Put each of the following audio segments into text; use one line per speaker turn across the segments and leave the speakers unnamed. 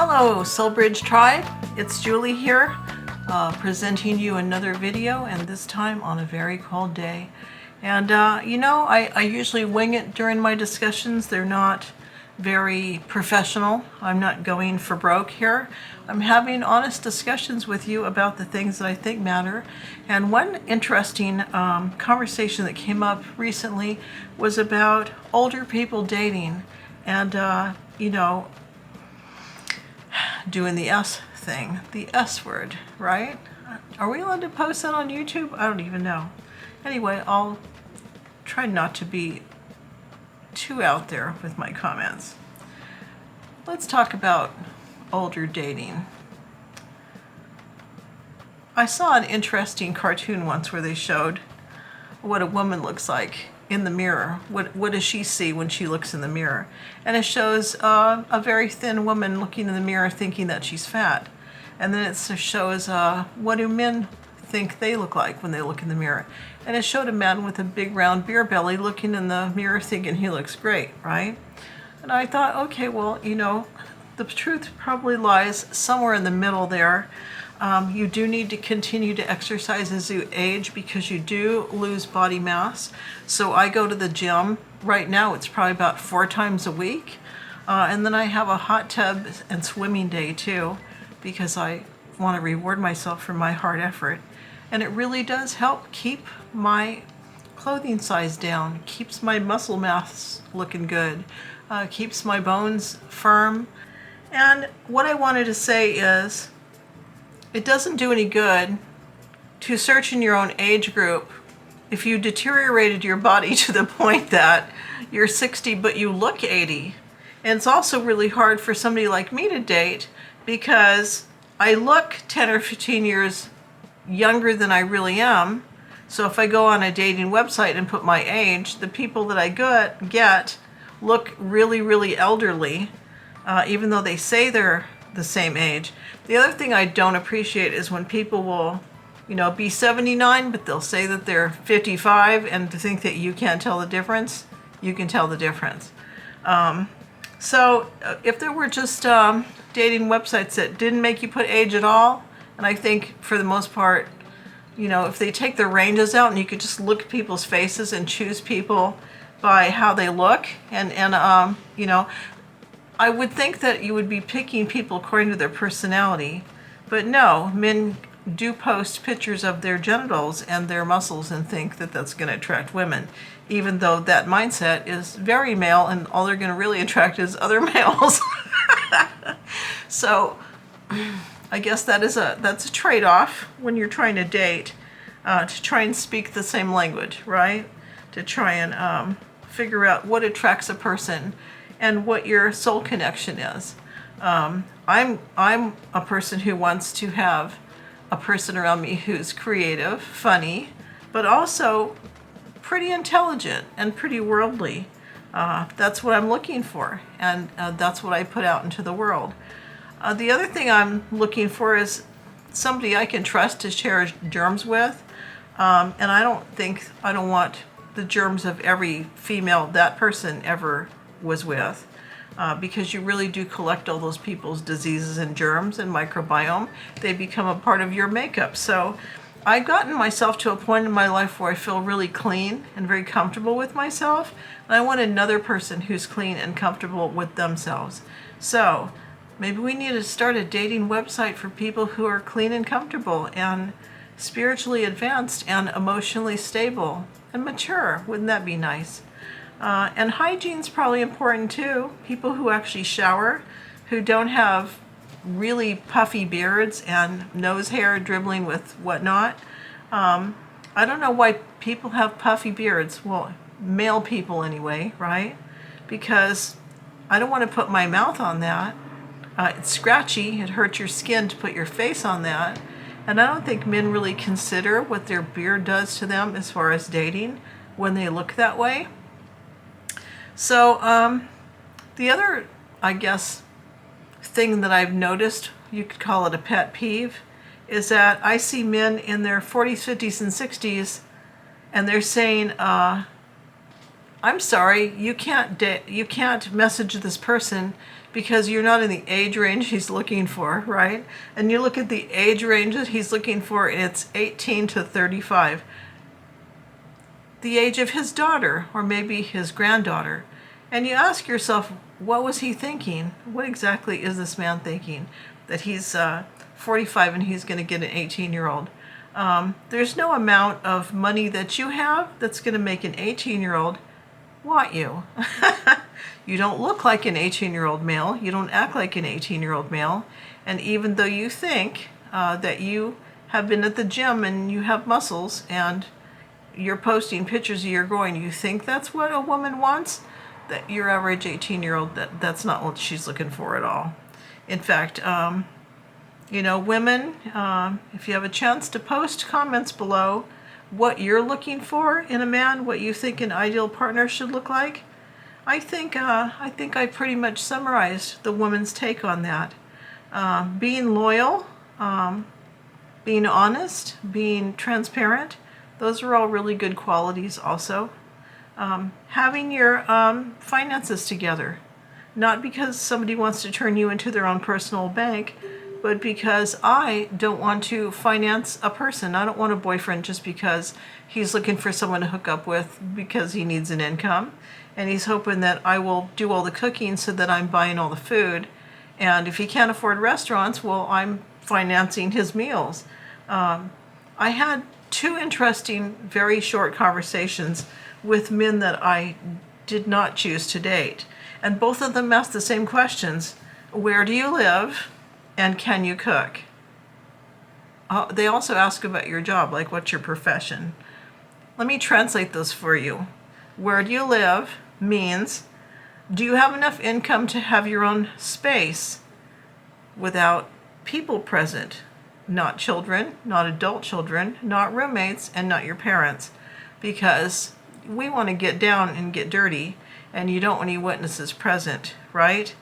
Hello, Soulbridge Tribe. It's Julie here, presenting you another video, and this time on a very cold day. And I usually wing it during my discussions. They're not very professional. I'm not going for broke here. I'm having honest discussions with you about the things that I think matter. And one interesting conversation that came up recently was about older people dating and, doing the S thing, the S word, right? Are we allowed to post that on YouTube? I don't even know. Anyway, I'll try not to be too out there with my comments. Let's talk about older dating. I saw an interesting cartoon once where they showed what a woman looks like in the mirror. What does she see when she looks in the mirror? And it shows a very thin woman looking in the mirror thinking that she's fat. And then it shows what do men think they look like when they look in the mirror. And it showed a man with a big round beer belly looking in the mirror thinking he looks great, right? And I thought, okay, well, the truth probably lies somewhere in the middle there. You do need to continue to exercise as you age because you do lose body mass. So I go to the gym. Right now it's probably about 4 times a week. And then I have a hot tub and swimming day too because I want to reward myself for my hard effort. And it really does help keep my clothing size down, keeps my muscle mass looking good, keeps my bones firm. And what I wanted to say is, it doesn't do any good to search in your own age group if you deteriorated your body to the point that you're 60 but you look 80. And it's also really hard for somebody like me to date because I look 10 or 15 years younger than I really am. So if I go on a dating website and put my age, the people that I get look really, really elderly, even though they say they're the same age. The other thing I don't appreciate is when people will, be 79, but they'll say that they're 55 and to think that you can't tell the difference. You can tell the difference. So if there were just dating websites that didn't make you put age at all, and I think for the most part, if they take the ranges out and you could just look at people's faces and choose people by how they look, and I would think that you would be picking people according to their personality, but no, men do post pictures of their genitals and their muscles and think that that's going to attract women, even though that mindset is very male and all they're going to really attract is other males. So I guess that's a trade-off when you're trying to date, to try and speak the same language, right? To try and figure out what attracts a person and what your soul connection is. I'm a person who wants to have a person around me who's creative, funny, but also pretty intelligent and pretty worldly. That's what I'm looking for, and that's what I put out into the world. The other thing I'm looking for is somebody I can trust to share germs with, and I don't want the germs of every female that person ever was with, because you really do collect all those people's diseases and germs and microbiome. They become a part of your makeup. So I've gotten myself to a point in my life where I feel really clean and very comfortable with myself, and I want another person who's clean and comfortable with themselves. So maybe we need to start a dating website for people who are clean and comfortable and spiritually advanced and emotionally stable and mature. Wouldn't that be nice? And hygiene's probably important too. People who actually shower, who don't have really puffy beards and nose hair dribbling with whatnot. I don't know why people have puffy beards. Well, male people anyway, right? Because I don't want to put my mouth on that. It's scratchy. It hurts your skin to put your face on that. And I don't think men really consider what their beard does to them as far as dating when they look that way. So the other, I guess, thing that I've noticed, you could call it a pet peeve, is that I see men in their 40s, 50s, and 60s, and they're saying, I'm sorry, you can't message this person because you're not in the age range he's looking for, right? And you look at the age range that he's looking for, and it's 18 to 35. The age of his daughter, or maybe his granddaughter. And you ask yourself, what was he thinking? What exactly is this man thinking? That he's 45 and he's going to get an 18-year-old. There's no amount of money that you have that's going to make an 18-year-old want you. You don't look like an 18-year-old male. You don't act like an 18-year-old male. And even though you think that you have been at the gym and you have muscles and you're posting pictures of your groin, you think that's what a woman wants? That your average 18-year-old, that's not what she's looking for at all. In fact, women, if you have a chance to post comments below what you're looking for in a man, what you think an ideal partner should look like, I think I pretty much summarized the woman's take on that. Being loyal, being honest, being transparent, those are all really good qualities also. Having your finances together, not because somebody wants to turn you into their own personal bank, but because I don't want to finance a person. I don't want a boyfriend just because he's looking for someone to hook up with because he needs an income. And he's hoping that I will do all the cooking so that I'm buying all the food. And if he can't afford restaurants, well, I'm financing his meals. I had 2 interesting, very short conversations with men that I did not choose to date. And both of them asked the same questions. Where do you live? And can you cook? They also ask about your job, like what's your profession? Let me translate those for you. Where do you live means, do you have enough income to have your own space without people present? Not children, not adult children, not roommates, and not your parents. Because we want to get down and get dirty, and you don't want any witnesses present, right?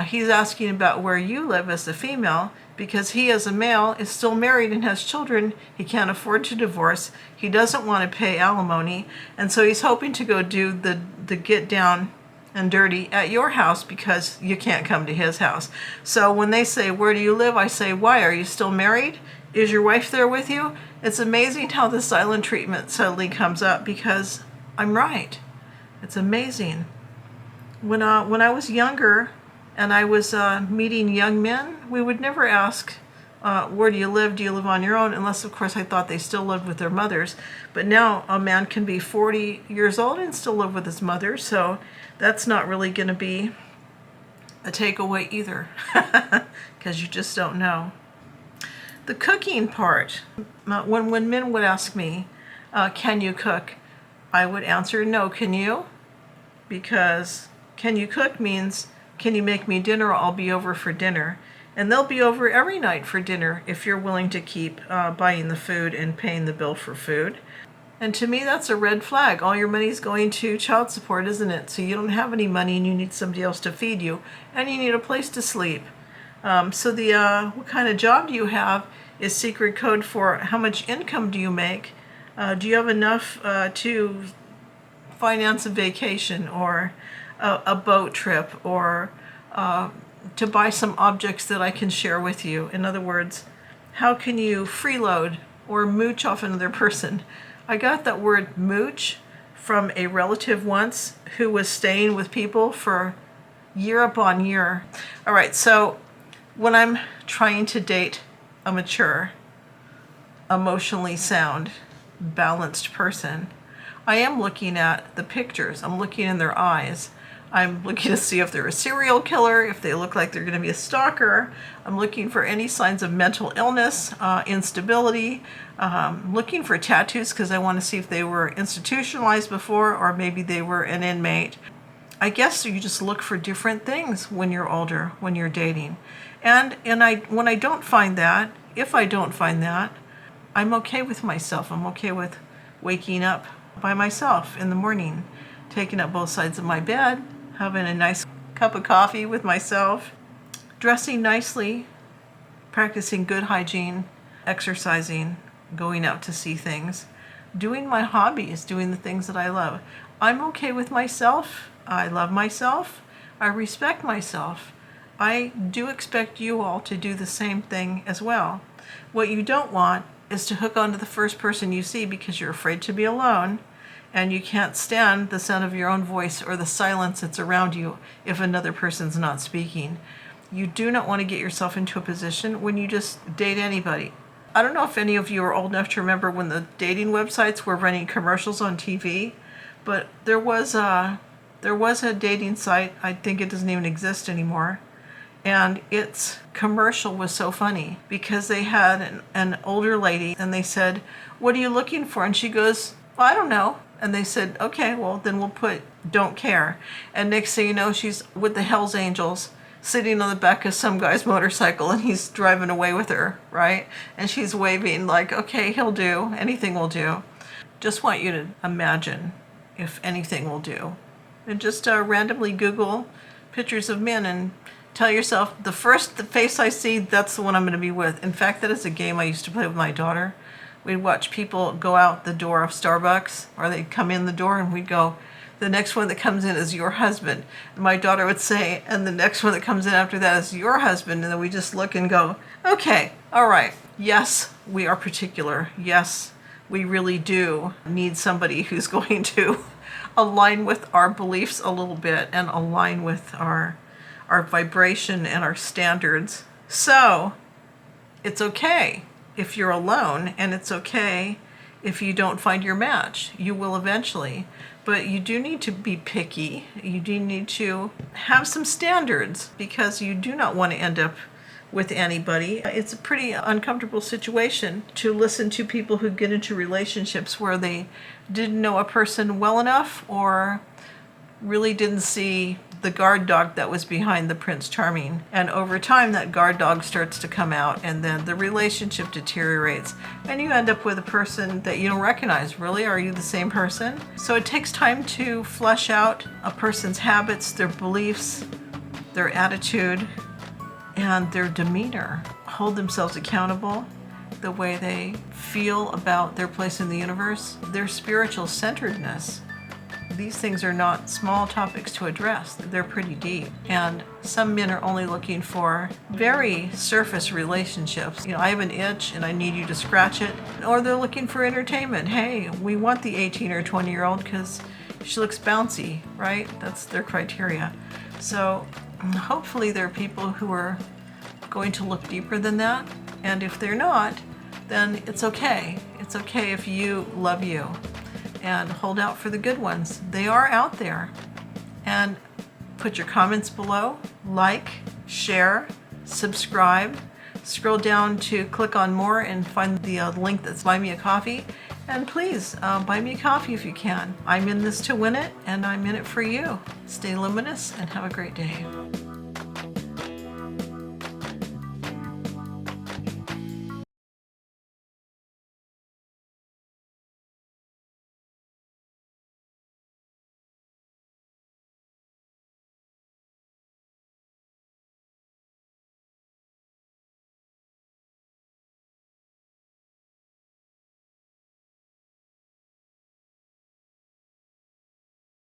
He's asking about where you live as a female because he as a male is still married and has children. He can't afford to divorce. He doesn't want to pay alimony. And so he's hoping to go do the get down and dirty at your house because you can't come to his house. So when they say, where do you live? I say, why? Are you still married? Is your wife there with you? It's amazing how the silent treatment suddenly comes up because I'm right. It's amazing. When I was younger, and I was meeting young men, we would never ask, where do you live? Do you live on your own? Unless, of course, I thought they still lived with their mothers. But now a man can be 40 years old and still live with his mother, so that's not really going to be a takeaway either, because you just don't know. The cooking part, when men would ask me, can you cook? I would answer, no, can you? Because can you cook means, can you make me dinner? I'll be over for dinner. And they'll be over every night for dinner if you're willing to keep buying the food and paying the bill for food. And to me, that's a red flag. All your money's going to child support, isn't it? So you don't have any money and you need somebody else to feed you. And you need a place to sleep. So what kind of job do you have is secret code for how much income do you make? Do you have enough to finance a vacation or a boat trip or to buy some objects that I can share with you? In other words, how can you freeload or mooch off another person? I got that word mooch from a relative once who was staying with people for year upon year. All right, so when I'm trying to date a mature, emotionally sound, balanced person, I am looking at the pictures. I'm looking in their eyes. I'm looking to see if they're a serial killer, if they look like they're going to be a stalker. I'm looking for any signs of mental illness, instability. Looking for tattoos because I want to see if they were institutionalized before or maybe they were an inmate. I guess you just look for different things when you're older, when you're dating. And when I don't find that, if I don't find that, I'm okay with myself. I'm okay with waking up by myself in the morning, taking up both sides of my bed, having a nice cup of coffee with myself, dressing nicely, practicing good hygiene, exercising, going out to see things, doing my hobbies, doing the things that I love. I'm okay with myself. I love myself. I respect myself. I do expect you all to do the same thing as well. What you don't want is to hook onto the first person you see because you're afraid to be alone and you can't stand the sound of your own voice or the silence that's around you if another person's not speaking. You do not want to get yourself into a position when you just date anybody. I don't know if any of you are old enough to remember when the dating websites were running commercials on TV, but there was a dating site, I think it doesn't even exist anymore, and its commercial was so funny because they had an older lady and they said, "What are you looking for?" And she goes, "Well, I don't know." And they said, "Okay, well then we'll put don't care." And next thing you know, she's with the Hells Angels sitting on the back of some guy's motorcycle and he's driving away with her, right? And she's waving like, "Okay, he'll do, anything will do." Just want you to imagine if anything will do. And just randomly Google pictures of men and tell yourself, the face I see, that's the one I'm going to be with. In fact, that is a game I used to play with my daughter. We'd watch people go out the door of Starbucks, or they'd come in the door and we'd go, "The next one that comes in is your husband." And my daughter would say, "And the next one that comes in after that is your husband." And then we just look and go, "Okay, all right. Yes, we are particular. Yes, we really do need somebody who's going to align with our beliefs a little bit and align with our vibration and our standards." So it's okay if you're alone, and it's okay if you don't find your match. You will eventually. But you do need to be picky. You do need to have some standards because you do not want to end up with anybody. It's a pretty uncomfortable situation to listen to people who get into relationships where they didn't know a person well enough or really didn't see the guard dog that was behind the Prince Charming. And over time, that guard dog starts to come out and then the relationship deteriorates and you end up with a person that you don't recognize. Really? Are you the same person? So it takes time to flesh out a person's habits, their beliefs, their attitude, and their demeanor. Hold themselves accountable, the way they feel about their place in the universe, their spiritual centeredness. These things are not small topics to address. They're pretty deep. And some men are only looking for very surface relationships. I have an itch and I need you to scratch it. Or they're looking for entertainment. Hey, we want the 18 or 20-year-old because she looks bouncy, right? That's their criteria. So hopefully there are people who are going to look deeper than that. And if they're not, then it's okay. It's okay if you love you. And hold out for the good ones. They are out there. And put your comments below, like, share, subscribe, scroll down to click on more and find the link that's Buy Me a Coffee. And please, buy me a coffee if you can. I'm in this to win it, and I'm in it for you. Stay luminous and have a great day.